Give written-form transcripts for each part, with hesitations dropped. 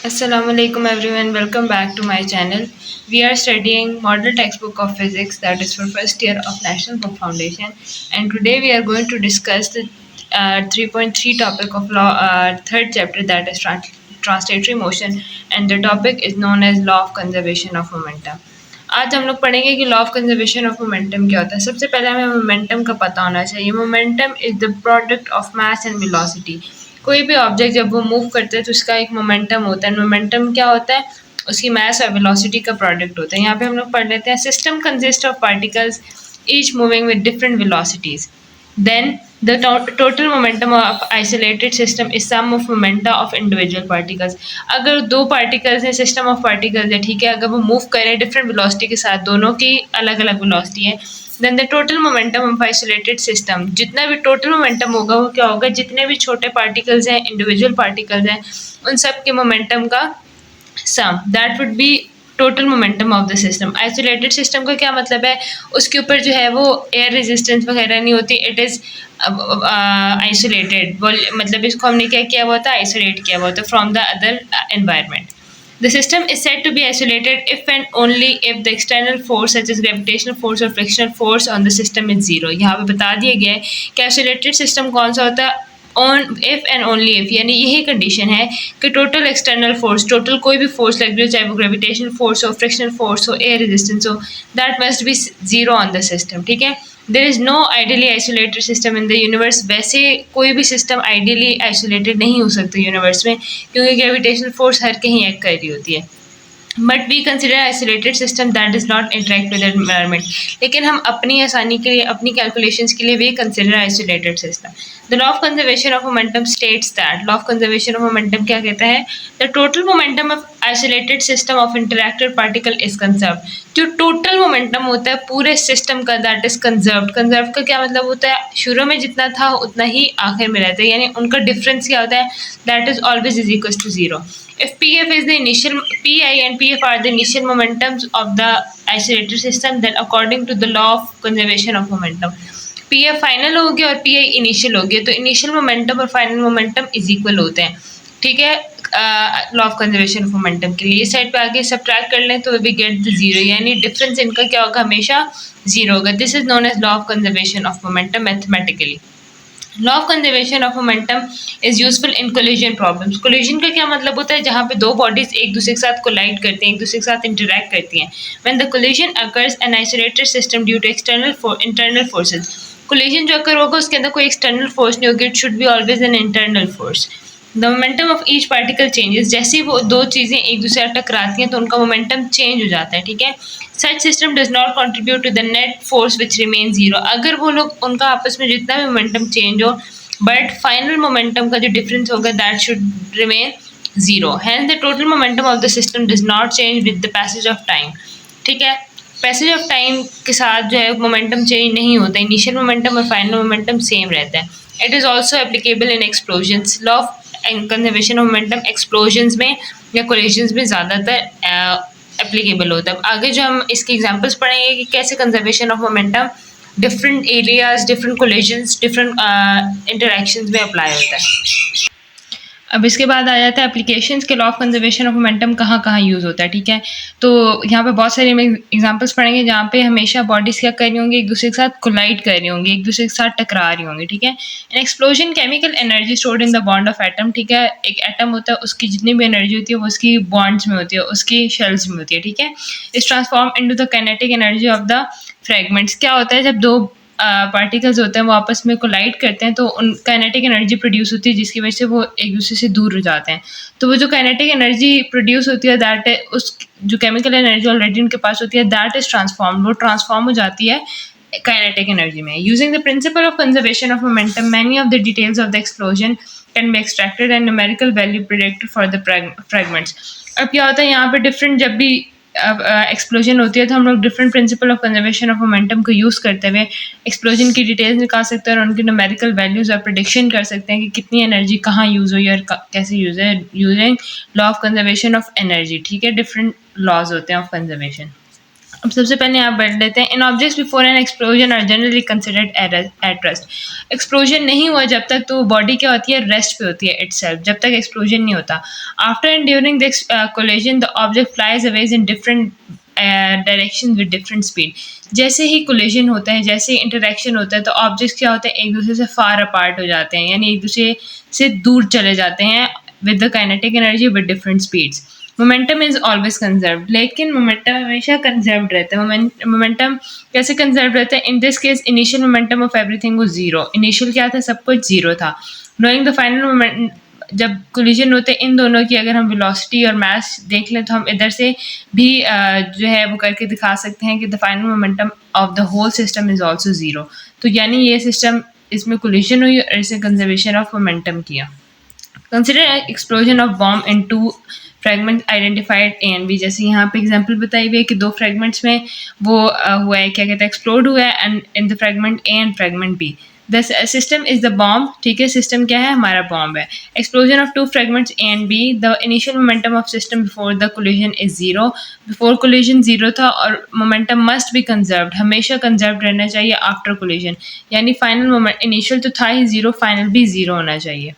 Assalamu alaikum everyone, welcome back to my channel. We are studying model textbook of physics that is for first year of National Book Foundation, and today we are going to discuss the 3.3 topic of law, third chapter, that is translatory motion, and the topic is known as law of conservation of momentum. आज हम लोग पढ़ेंगे कि law of conservation of momentum क्या होता है। सबसे पहले हमें मोमेंटम का पता होना चाहिए। Momentum is the product of mass and velocity. कोई भी ऑब्जेक्ट जब वो मूव करते हैं तो उसका एक मोमेंटम होता है। मोमेंटम क्या होता है? उसकी मास और वेलोसिटी का प्रोडक्ट होता है। यहाँ पे हम लोग पढ़ लेते हैं, system consist of particles each moving with different velocities, then the total momentum of isolated system is sum of momenta of individual particles। अगर दो पार्टिकल्स हैं, सिस्टम ऑफ पार्टिकल्स है, ठीक है, अगर वो मूव करें डिफरेंट वेलोसिटी के साथ, दोनों की अलग अलग वेलोसिटी है, then the total momentum of isolated system, जितना भी टोटल मोमेंटम होगा वो क्या होगा? जितने भी छोटे पार्टिकल्स हैं, इंडिविजुअल पार्टिकल्स हैं, उन सब के मोमेंटम का sum, that would be total momentum of the system. Isolated system का क्या मतलब है? उसके ऊपर जो है वो एयर रेजिस्टेंस वगैरह नहीं होती, इट इज़ आइसोलेटेड। मतलब इसको हमने क्या किया हुआ था? आइसोलेट किया हुआ था from the other environment. The system is said to be isolated if and only if the external force such as gravitational force or frictional force on the system is zero। यहाँ पे बता दिया गया है कि isolated system कौन सा होता है? On if and only if, यानी यही कंडीशन है कि टोटल एक्सटर्नल फोर्स, टोटल कोई भी फोर्स लग रही हो, चाहे वो ग्रेविटेशनल फोर्स हो, फ्रिक्शनल फोर्स हो, एयर रेजिस्टेंस हो, that must be zero on the system. ठीक है, there is no ideally isolated system in the universe. वैसे कोई भी सिस्टम आइडियली आइसोलेटेड नहीं हो सकता यूनिवर्स में, क्योंकि ग्रेविटेशनल फोर्स हर कहीं एक्ट कर रही होती है। But we consider isolated system that is not interact with environment. लेकिन हम अपनी आसानी के लिए, अपनी कैलकुलेशंस के लिए we consider isolated system. The law of conservation of momentum states that, law of conservation of momentum क्या कहता है? The total momentum of isolated system of interacted particle is conserve. जो टोटल मोमेंटम होता है पूरे system का, that is conserve. Conserve का क्या मतलब होता है? शुरू में जितना था उतना ही आखिर में रहता है, यानी उनका डिफरेंस क्या होता है? That is always is equal to zero. If PF is the initial, PI and PF are the initial momentums of the isolated system, then according to the law of conservation of momentum, PF final हो गया और PI initial हो गया, तो initial momentum और final momentum is equal होते हैं। ठीक है, law of conservation of momentum के लिए इस साइड पे आगे सब्ट्रैक्ट कर लें तो वी गेट द जीरो, यानी डिफरेंस इनका क्या होगा? हमेशा जीरो होगा। This is known as law of conservation of momentum mathematically. Law of conservation of momentum is useful in collision problems. Collision का क्या मतलब होता है? जहाँ पे दो बॉडीज एक दूसरे के साथ कोलाइड करती हैं, एक दूसरे के साथ इंटरैक्ट करती हैं। When the collision occurs an isolated system due to internal forces. Collision जो अकर होगा उसके अंदर कोई एक्सटर्नल फोर्स नहीं होगी, it should be always an internal force. The momentum of each particle changes, जैसे ही वो दो चीज़ें एक दूसरे से टकराती हैं तो उनका मोमेंटम चेंज हो जाता है। ठीक है, such system does not contribute to the net force which remain zero. अगर वो लोग, उनका आपस में जितना भी मोमेंटम चेंज हो, बट फाइनल मोमेंटम का जो डिफरेंस होगा that should remain zero. Hence the total momentum of the system does not change with the passage of time. ठीक है, पैसेज ऑफ टाइम के साथ जो है मोमेंटम चेंज नहीं होता, इनिशियल मोमेंटम और फाइनल मोमेंटम सेम रहता है। It is also applicable in explosions. Law of conservation of momentum explosions में या कोलिजन्स में ज़्यादातर एप्लीकेबल होता है। आगे जो हम इसके एग्जांपल्स पढ़ेंगे कि कैसे conservation of momentum different areas, different collisions, different interactions में अप्लाई होता है। अब इसके बाद आ जाता है एप्लीकेशंस के। Law of conservation of momentum कहाँ कहाँ यूज़ होता है। ठीक है, तो यहाँ पे बहुत सारे एग्जांपल्स पढ़ेंगे जहाँ पे हमेशा बॉडीज़ क्या कर रही होंगी? एक दूसरे के साथ कोलाइड कर रही होंगी, एक दूसरे के साथ टकरा रही होंगी। ठीक है, in explosion chemical energy stored in the bond of atom. ठीक है, एक एटम होता है, उसकी जितनी भी एनर्जी होती है वो उसकी बॉन्ड्स में होती है, उसकी शेल्स में होती है। ठीक है, इस transform into the kinetic energy of the fragments. क्या होता है? जब दो पार्टिकल्स होते हैं वो आपस में कोलाइड करते हैं तो उन काइनेटिक एनर्जी प्रोड्यूस होती है, जिसकी वजह से वो एक दूसरे से दूर हो जाते हैं। तो वो जो काइनेटिक एनर्जी प्रोड्यूस होती है, दैट उस जो केमिकल एनर्जी ऑलरेडी उनके पास होती है, दैट इज ट्रांसफॉर्म, वो ट्रांसफॉर्म हो जाती है काइनेटिक एनर्जी में। Using the principle of conservation of momentum, many of the details of the explosion can be extracted and numerical value predicted for the fragments. अब क्या होता है यहाँ पे? डिफरेंट जब भी एक्सप्लोजन होती है तो हम लोग different principle of conservation of momentum को यूज़ करते हुए एक्सप्लोजन की डिटेल्स निकाल सकते हैं और उनकी न्यूमेरिकल वैल्यूज और प्रेडिक्शन कर सकते हैं कि कितनी एनर्जी कहाँ यूज़ हुई और कैसे यूज़ है, using law of conservation of energy. ठीक है, डिफरेंट लॉज होते हैं ऑफ कंजर्वेशन। अब सबसे पहले आप बढ़ लेते हैं। In objects before an explosion are generally considered at rest. Explosion नहीं हुआ जब तक तो बॉडी क्या होती है, रेस्ट पे होती है इटसेल्फ, जब तक एक्सप्लोजन नहीं होता। After and during the collision the object flies Awez in different direction with different speed. जैसे ही कोलिजन होता है, जैसे ही इंटरेक्शन होता है, तो ऑब्जेक्ट्स क्या होते हैं, एक दूसरे से फार अपार्ट हो जाते हैं, यानी एक दूसरे से दूर चले जाते हैं with the kinetic energy with different speeds. Momentum is always conserve, लेकिन मोमेंटम हमेशा कंजर्व रहता है। मोमेंटम कैसे कंजर्व रहता है? In this case initial momentum of everything was zero. Initial क्या था, सब कुछ जीरो था। नोइंग द फाइनल मोमेंट, जब कोलिजन होते हैं इन दोनों की, अगर हम वेलोसिटी और मास देख लें तो हम इधर से भी जो है वो करके दिखा सकते हैं कि the final momentum of the whole system is also zero. तो यानी ये सिस्टम, इसमें कोलिजन हुई और इसे कंजर्वेशन ऑफ मोमेंटम किया। Consider explosion of bomb in two fragment identified A and B. जैसे यहाँ पे एग्जांपल बताई हुई है कि दो फ्रेगमेंट्स में वो हुआ है, क्या कहते हैं, एक्सप्लोड हुआ है, and in the fragment A and fragment B. The system is the bomb, ठीक है, सिस्टम क्या है, हमारा बॉम्ब है। Explosion of two fragments A and B, the initial momentum of system before the collision is zero. Before collision zero था और momentum must be conserved, हमेशा conserved रहना चाहिए आफ्टर कोलिजन। यानी फाइनल मोमेंट, इनिशियल तो था ही जीरो, फाइनल भी जीरो होना चाहिए।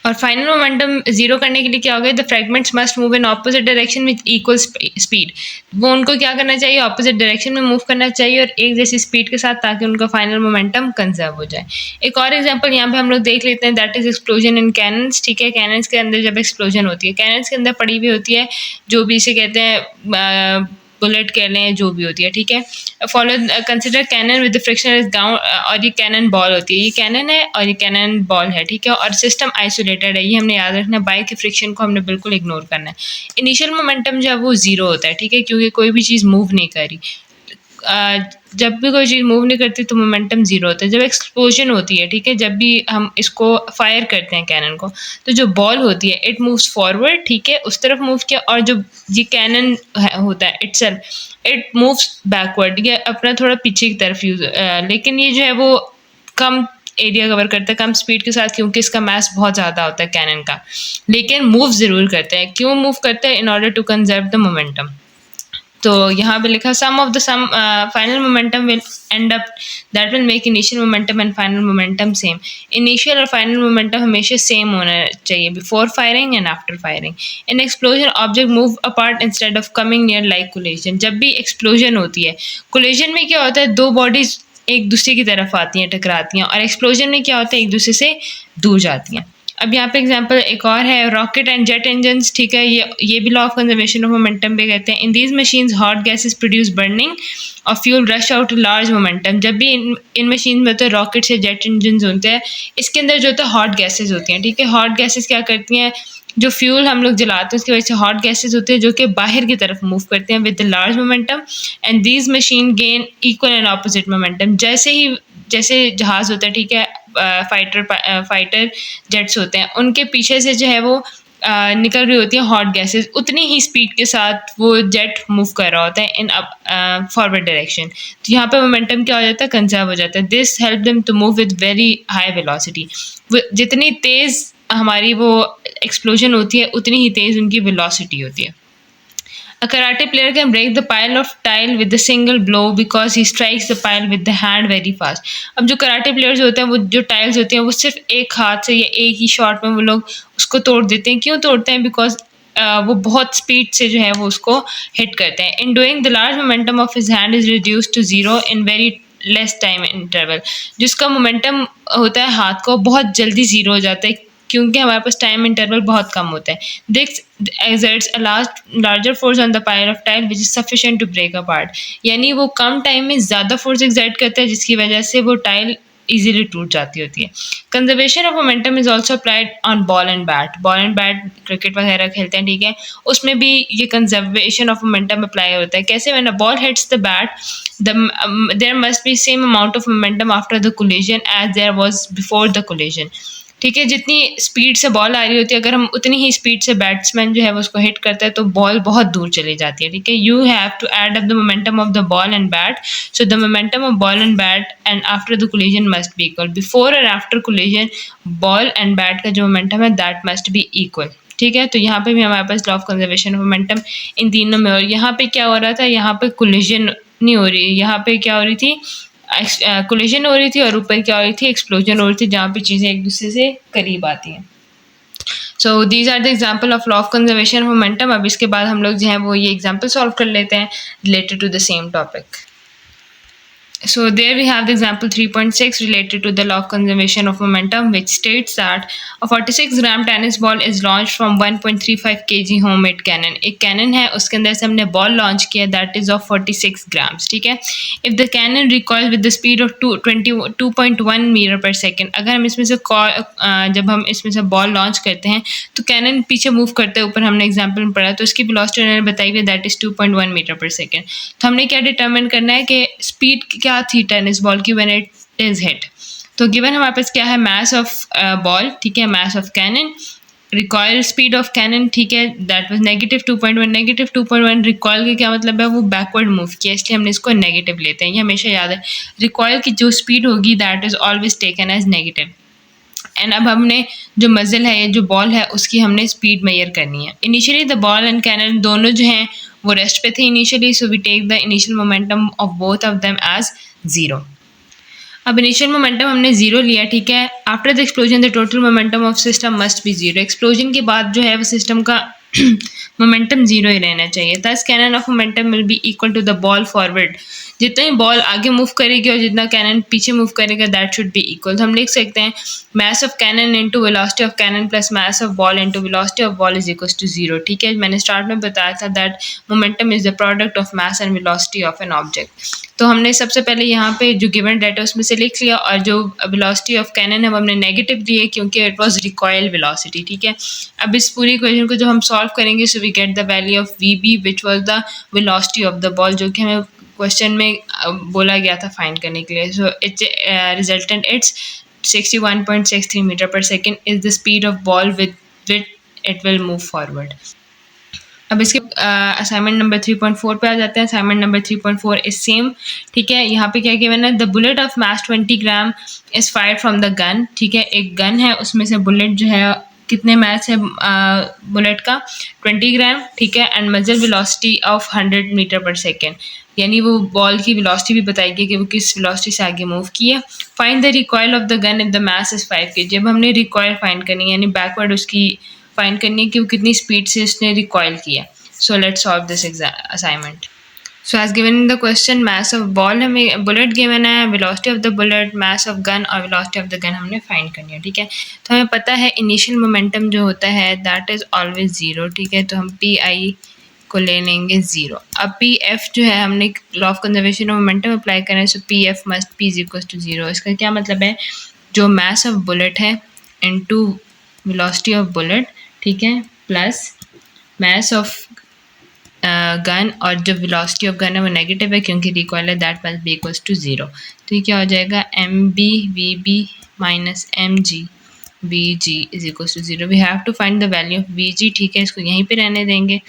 और फाइनल मोमेंटम जीरो करने के लिए क्या हो गया, the fragments must move in opposite direction with equal speed. वो उनको क्या करना चाहिए, ऑपोजिट डायरेक्शन में मूव करना चाहिए और एक जैसी स्पीड के साथ, ताकि उनका फाइनल मोमेंटम कंजर्व हो जाए। एक और एग्जांपल यहाँ पे हम लोग देख लेते हैं, that is explosion in cannons. ठीक है, कैनन्स के अंदर जब एक्सप्लोजन होती है, कैनन्स के अंदर पड़ी हुई होती है जो भी इसे कहते हैं बुलेट कह लें, जो भी होती है, ठीक है। Follow consider cannon with friction is down, और ये कैनन बॉल होती है, ये कैनन है और ये कैनन बॉल है, ठीक है। और सिस्टम आइसोलेटेड है, ये हमने याद रखना है, बाइक के फ्रिक्शन को हमने बिल्कुल इग्नोर करना है। इनिशियल मोमेंटम जो है वो जीरो होता है, ठीक है, क्योंकि कोई भी चीज़ मूव नहीं कर रही। जब भी कोई चीज़ मूव नहीं करती तो मोमेंटम जीरो होता है। जब एक्सप्लोजन होती है, ठीक है, जब भी हम इसको फायर करते हैं कैनन को, तो जो बॉल होती है इट मूव्स फॉरवर्ड, ठीक है, उस तरफ मूव किया, और जो ये कैनन होता है इटसेल्फ इट मूव्स बैकवर्ड, ये अपना थोड़ा पीछे की तरफ यूज, लेकिन ये जो है वो कम एरिया कवर करता है कम स्पीड के साथ, क्योंकि इसका मास बहुत ज़्यादा होता है कैनन का, लेकिन मूव ज़रूर करता है। क्यों मूव करता है? In order to conserve the momentum. तो यहाँ पे लिखा sum of the sum final momentum will end up that will make initial momentum and final momentum same. Initial और फाइनल मोमेंटम हमेशा सेम होना चाहिए before firing and after firing. In explosion object move apart instead of coming near like collision. जब भी explosion होती है, collision में क्या होता है, दो बॉडीज एक दूसरे की तरफ आती हैं, टकराती हैं, और एक्सप्लोजन में क्या होता है, एक दूसरे से दूर जाती हैं। अब यहाँ पे एग्जांपल एक और है, रॉकेट एंड जेट इंजन्स, ठीक है, ये भी law of conservation of momentum पे कहते हैं। In these machines hot gases produce burning और fuel rush out large momentum. जब भी इन मशीन में होते हैं, रॉकेट या जेट इंजन होते हैं, इसके अंदर जो होता है हॉट गैसेज होती हैं, ठीक है। हॉट गैसेज क्या करती हैं, जो फ्यूल हम लोग जलाते हैं उसकी वजह से हॉट गैसेज होते हैं जो कि बाहर की तरफ मूव करते हैं with the large momentum, and these machine gain equal and opposite momentum. जैसे जहाज़ होता है, ठीक है, फाइटर जेट्स होते हैं, उनके पीछे से जो है वो निकल रही होती हैं हॉट गैसेस, उतनी ही स्पीड के साथ वो जेट मूव कर रहा होता है इन फॉरवर्ड डायरेक्शन। तो यहाँ पे मोमेंटम क्या हो जाता है, कंजर्व हो जाता है। This help them to move with very high velocity. जितनी तेज़ हमारी वो एक्सप्लोजन होती है, उतनी ही तेज़ उनकी वेलोसिटी होती है। A karate player can break the pile of tile with a single blow because he strikes the pile with the hand very fast. अब जो कराटे प्लेयर्स होते हैं, वो जो टाइल्स होती हैं, वो सिर्फ एक हाथ से या एक ही शॉट में वो लोग उसको तोड़ देते हैं। क्यों तोड़ते हैं? बिकॉज वो बहुत स्पीड से जो है वो उसको हिट करते हैं। In doing the large momentum of his hand is reduce to zero in very less time interval. जिसका मोमेंटम होता है हाथ को, बहुत जल्दी जीरो हो जाता है, क्योंकि हमारे पास टाइम इंटरवल बहुत कम होता है। This exerts a larger force on the pile of tile which is sufficient to break apart। यानी वो कम टाइम में ज़्यादा फोर्स एक्सर्ट करता है, जिसकी वजह से वो टाइल इजीली टूट जाती होती है। Conservation of momentum is also applied on ball and bat. Ball and bat cricket वगैरह खेलते हैं, ठीक है, उसमें भी ये कंजर्वेशन ऑफ मोमेंटम अप्लाई होता है। कैसे? When a ball hits the bat there must be same amount of momentum after the collision as there was before the collision. ठीक है, जितनी स्पीड से बॉल आ रही होती है, अगर हम उतनी ही स्पीड से बैट्समैन जो है वो उसको हिट करता है, तो बॉल बहुत दूर चली जाती है। ठीक है, you have to add up the momentum of the ball and bat, so the momentum of ball and bat and after the collision must be equal. Before और after collision ball and bat का जो momentum है that must be equal. ठीक है। तो यहाँ पे भी हमारे पास law of conservation of momentum इन तीनों में, और यहाँ पे क्या हो रहा था, यहाँ पे कोलिजन नहीं हो रही, यहाँ पे क्या हो रही थी, कोलिजन हो रही थी, और ऊपर क्या हो रही थी, एक्सप्लोजन हो रही थी, जहाँ पे चीज़ें एक दूसरे से करीब आती हैं। So these are the example of law of conservation of momentum. अब इसके बाद हम लोग जो है वो ये एग्जाम्पल सॉल्व कर लेते हैं related to the same topic. So there we have the example 3.6 related to the law of conservation of momentum, which states that a 46 gram tennis ball is launched from 1.35 kg homemade cannon. एक cannon है, उसके अंदर से हमने ball launch किया, that is of 46 grams. ठीक है. If the cannon recoils with the speed of 2.1 meter per second, अगर हम इसमें से जब हम इसमें से ball launch करते हैं तो cannon पीछे move करते हैं, ऊपर हमने एग्जाम्पल में पढ़ा, तो उसकी velocity उन्होंने बताई हुई, that is 2.1 meter per second. तो हमने क्या डिटर्मिन करना है कि स्पीड क्या थी टेनिस बॉल की व्हेन इट इज हिट. तो गिवन हमारे पास क्या है, मास ऑफ बॉल, ठीक है, mass of cannon, recoil speed of cannon, ठीक है, that was negative 2.1. Negative 2.1 recoil का क्या मतलब है, वो बैकवर्ड मूव किया, इसलिए हमने इसको नेगेटिव लेते हैं, ये हमेशा याद है. रिकॉयल की जो स्पीड होगी that is always taken as negative. And अब हमने जो मजल है, जो बॉल है, उसकी हमने स्पीड मेजर करनी है. Initially the ball and cannon दोनों जो हैं वो रेस्ट पे थे initially, so we take the initial momentum of both of them as 0. अब इनिशियल मोमेंटम हमने 0 लिया, ठीक है. After the explosion the total momentum of system must be 0. Explosion के बाद जो है वो सिस्टम का मोमेंटम 0 ही रहना चाहिए. Thus cannon of momentum will be equal to the ball forward. जितना ही बॉल आगे मूव करेगी और जितना कैनन पीछे मूव करेगा दैट शुड बी इक्वल. तो हम लिख सकते हैं mass of cannon into velocity of cannon plus mass of ball into velocity of ball is equal to 0. ठीक है. मैंने स्टार्ट में बताया था that momentum is the product of mass and velocity of an object. तो हमने सबसे पहले यहाँ पे जो गिवन डाटा उसमें से लिख लिया, और जो वेलोसिटी ऑफ कैनन है वो हमने नेगेटिव दी है क्योंकि इट वाज रिकॉयल वेलोसिटी. ठीक है. अब इस पूरी इक्वेशन को जो हम सॉल्व करेंगे, so we get the value of V B which was the velocity of the ball, जो कि हमें क्वेश्चन में बोला गया था फाइंड करने के लिए. So it's resultant it's 61.63 metre per second is the speed of ball with it will move forward. अब इसके असाइनमेंट नंबर 3.4 पे आ जाते हैं. Assignment number 3.4 is same. ठीक है. यहाँ पे क्या गिवन है, the bullet of mass 20 gram is fired from the gun. ठीक है. एक गन है, उसमें से बुलेट जो है, कितने मास है बुलेट का, 20 ग्राम. ठीक है. एंड मजल velocity of 100 metre per second, यानी वो बॉल की वेलोसिटी भी बताएगी कि वो किस वेलोसिटी से आगे मूव की है. Find the recoil of the gun if the mass is 5 kg. जब हमने रिकॉयल फाइंड करनी है, यानी बैकवर्ड उसकी फाइंड करनी है कि वो कितनी स्पीड से उसने रिकॉयल किया. So let's solve this assignment. So as given in the question, mass of ball हमें बुलेट गिवन है, velocity of the bullet, mass of gun और वेलोसिटी ऑफ द गन हमने फाइंड करनी है. ठीक है. तो हमें पता है इनिशियल मोमेंटम जो होता है दैट इज ऑलवेज 0. ठीक है. तो हम पी आई को ले लेंगे 0. अब पी एफ जो है, हमने law of conservation of momentum apply करें, so P F must P is equal to 0. इसका क्या मतलब है, जो मास ऑफ बुलेट है इनटू वेलोसिटी ऑफ बुलेट, ठीक है, प्लस मास ऑफ गन, और जो वेलोसिटी ऑफ गन है वो नेगेटिव है क्योंकि रिकॉयल है, that must be equals to 0. तो ये क्या हो जाएगा, M B V B minus M G V G is equals to 0. We have to find the value of V G. ठीक है. इसको यहीं पे रहने देंगे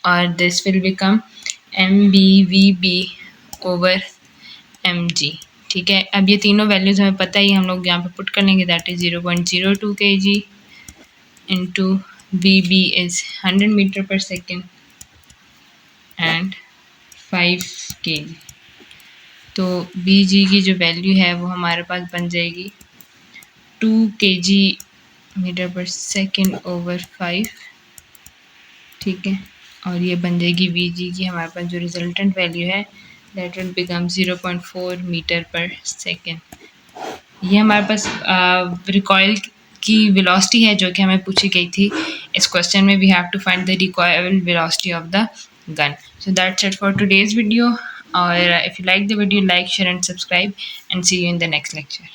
और this will become M B V B over M G. ठीक है. अब ये तीनों वैल्यूज़ हमें पता ही, हम लोग यहाँ पे पुट कर लेंगे, that is 0.02 kg into V B is 100 metre per second and 5 kg. तो वी जी की जो वैल्यू है वो हमारे पास बन जाएगी 2 kg metre per second over 5. ठीक है. और ये बन जाएगी वी जी की हमारे पास जो रिजल्टेंट वैल्यू है that will become 0.4 metre per second. ये हमारे पास रिकॉयल की वेलोसिटी है जो कि हमें पूछी गई थी इस क्वेश्चन में. We have to find the recoil velocity of the gun. So that's it for today's video. Or if you like the video, like, share and subscribe, and see you in the next lecture.